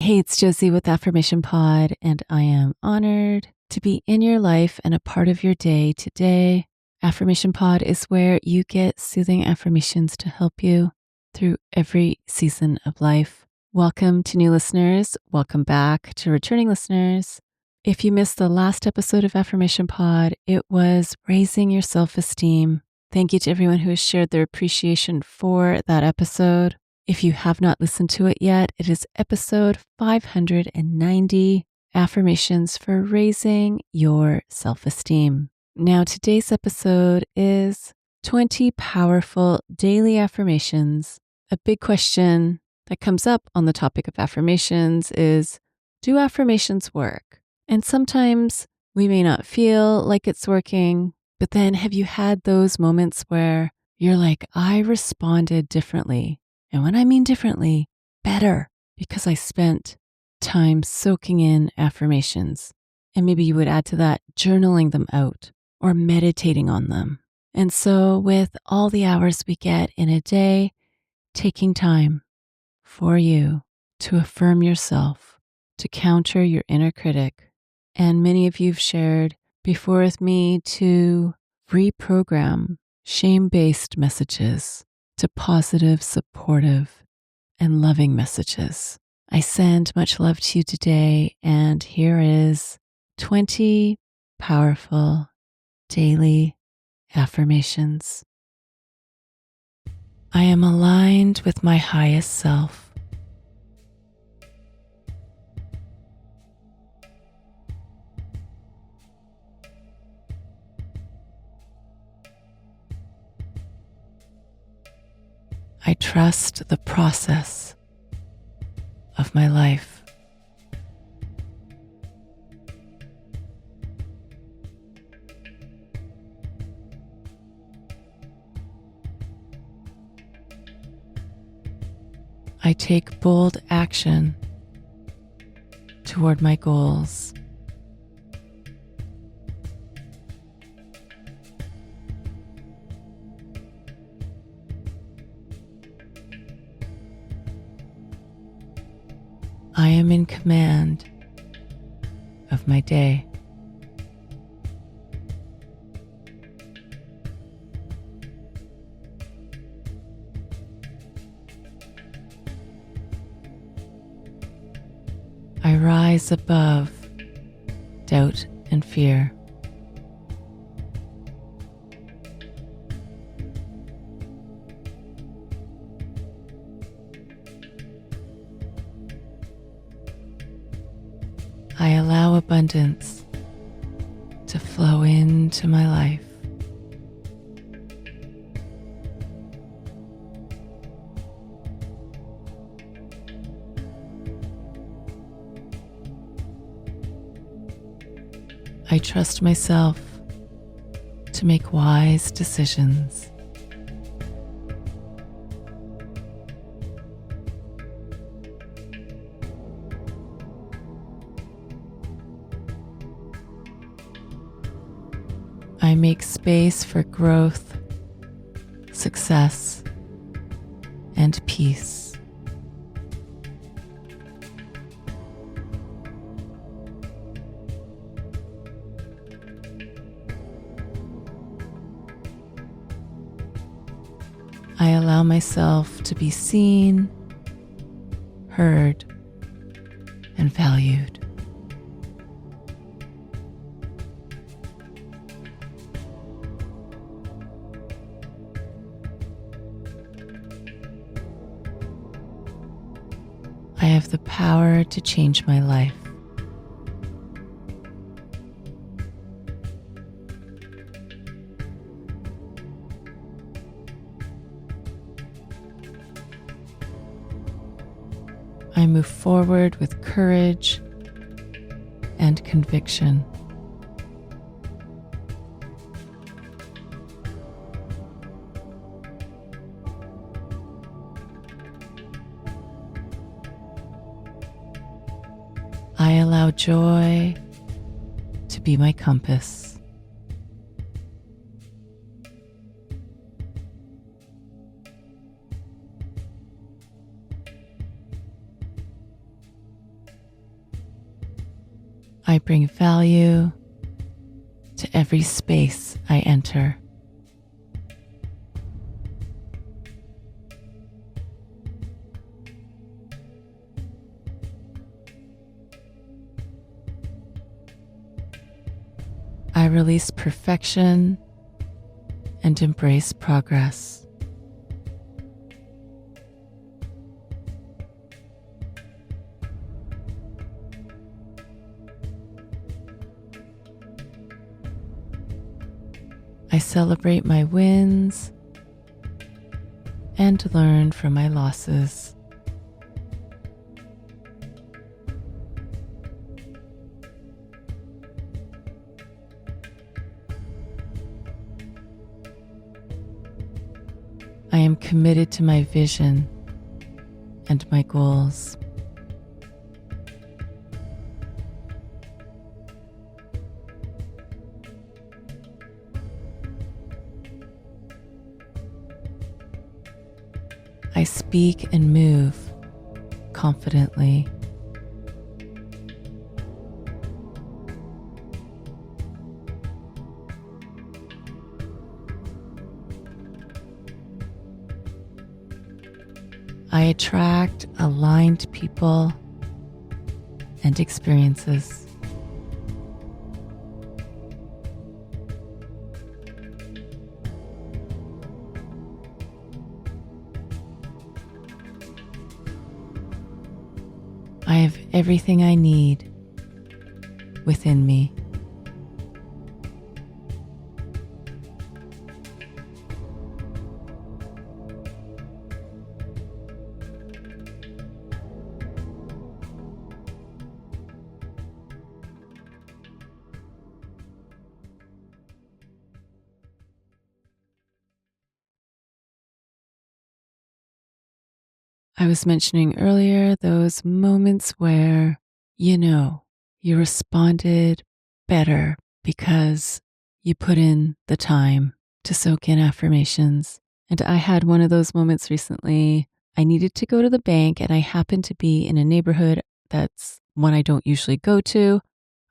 Hey, it's Josie with Affirmation Pod, and I am honored to be in your life and a part of your day today. Affirmation Pod is where you get soothing affirmations to help you through every season of life. Welcome to new listeners. Welcome back to returning listeners. If you missed the last episode of Affirmation Pod, it was raising your self-esteem. Thank you to everyone who has shared their appreciation for that episode. If you have not listened to it yet, it is episode 590, Affirmations for Raising Your Self-Esteem. Now, today's episode is 20 Powerful Daily Affirmations. A big question that comes up on the topic of affirmations is, do affirmations work? And sometimes we may not feel like it's working, but then have you had those moments where you're like, I responded differently? And when I mean differently, better, because I spent time soaking in affirmations. And maybe you would add to that, journaling them out or meditating on them. And so with all the hours we get in a day, taking time for you to affirm yourself, to counter your inner critic. And many of you have shared before with me to reprogram shame-based messages to positive, supportive, and loving messages. I send much love to you today, and here is 20 powerful daily affirmations. I am aligned with my highest self. I trust the process of my life. I take bold action toward my goals. I am in command of my day. I rise above doubt and fear. I allow abundance to flow into my life. I trust myself to make wise decisions. I make space for growth, success, and peace. I allow myself to be seen, heard, and valued. I have the power to change my life. I move forward with courage and conviction. I allow joy to be my compass. I bring value to every space I enter. I release perfection and embrace progress. I celebrate my wins and learn from my losses. I am committed to my vision and my goals. I speak and move confidently. I attract aligned people and experiences. I have everything I need within me. I was mentioning earlier those moments where, you responded better because you put in the time to soak in affirmations. And I had one of those moments recently. I needed to go to the bank and I happened to be in a neighborhood that's one I don't usually go to.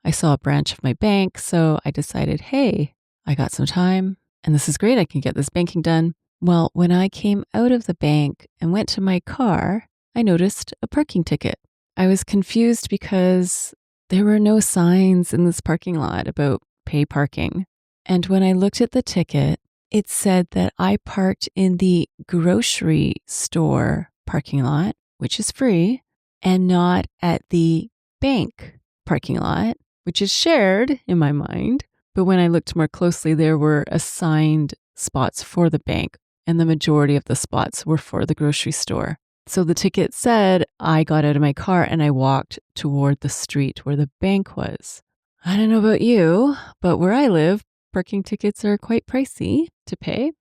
I saw a branch of my bank, so I decided, hey, I got some time and this is great. I can get this banking done. Well, when I came out of the bank and went to my car, I noticed a parking ticket. I was confused because there were no signs in this parking lot about pay parking. And when I looked at the ticket, it said that I parked in the grocery store parking lot, which is free, and not at the bank parking lot, which is shared in my mind. But when I looked more closely, there were assigned spots for the bank, and the majority of the spots were for the grocery store. So the ticket said I got out of my car and I walked toward the street where the bank was. I don't know about you, but where I live, parking tickets are quite pricey to pay.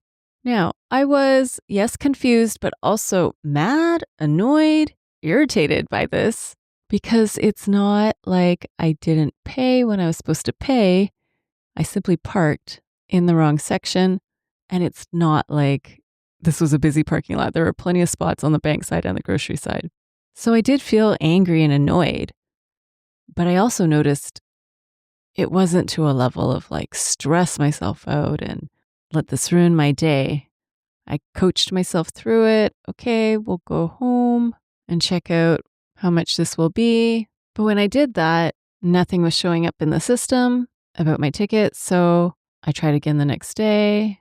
Now, I was, yes, confused, but also mad, annoyed, irritated by this because it's not like I didn't pay when I was supposed to pay. I simply parked in the wrong section, and it's not like this was a busy parking lot. There were plenty of spots on the bank side and the grocery side. So I did feel angry and annoyed, but I also noticed it wasn't to a level of like stress myself out and let this ruin my day. I coached myself through it. Okay, we'll go home and check out how much this will be. But when I did that, nothing was showing up in the system about my ticket. So I tried again the next day.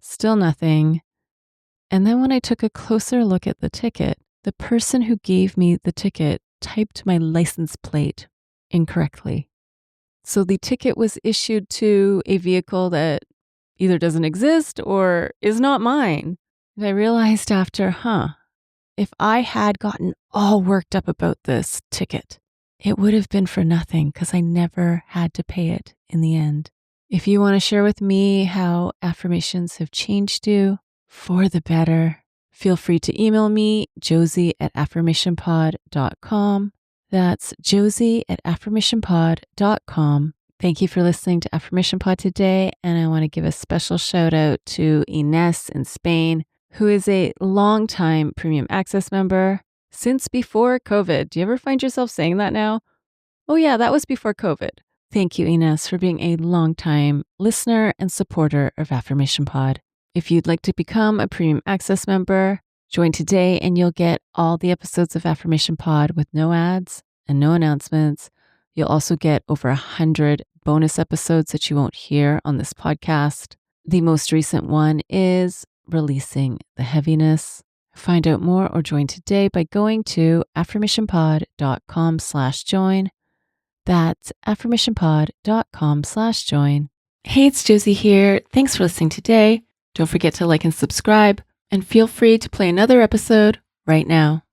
Still nothing. And then when I took a closer look at the ticket, the person who gave me the ticket typed my license plate incorrectly. So the ticket was issued to a vehicle that either doesn't exist or is not mine. And I realized after, if I had gotten all worked up about this ticket, it would have been for nothing because I never had to pay it in the end. If you want to share with me how affirmations have changed you for the better, feel free to email me, josie@affirmationpod.com. That's josie@affirmationpod.com. Thank you for listening to Affirmation Pod today. And I want to give a special shout out to Ines in Spain, who is a longtime Premium Access member since before COVID. Do you ever find yourself saying that now? Oh yeah, that was before COVID. Thank you, Ines, for being a longtime listener and supporter of Affirmation Pod. If you'd like to become a premium access member, join today and you'll get all the episodes of Affirmation Pod with no ads and no announcements. You'll also get over 100 bonus episodes that you won't hear on this podcast. The most recent one is Releasing the Heaviness. Find out more or join today by going to affirmationpod.com/join. That's affirmationpod.com/join. Hey, it's Josie here. Thanks for listening today. Don't forget to like and subscribe, and feel free to play another episode right now.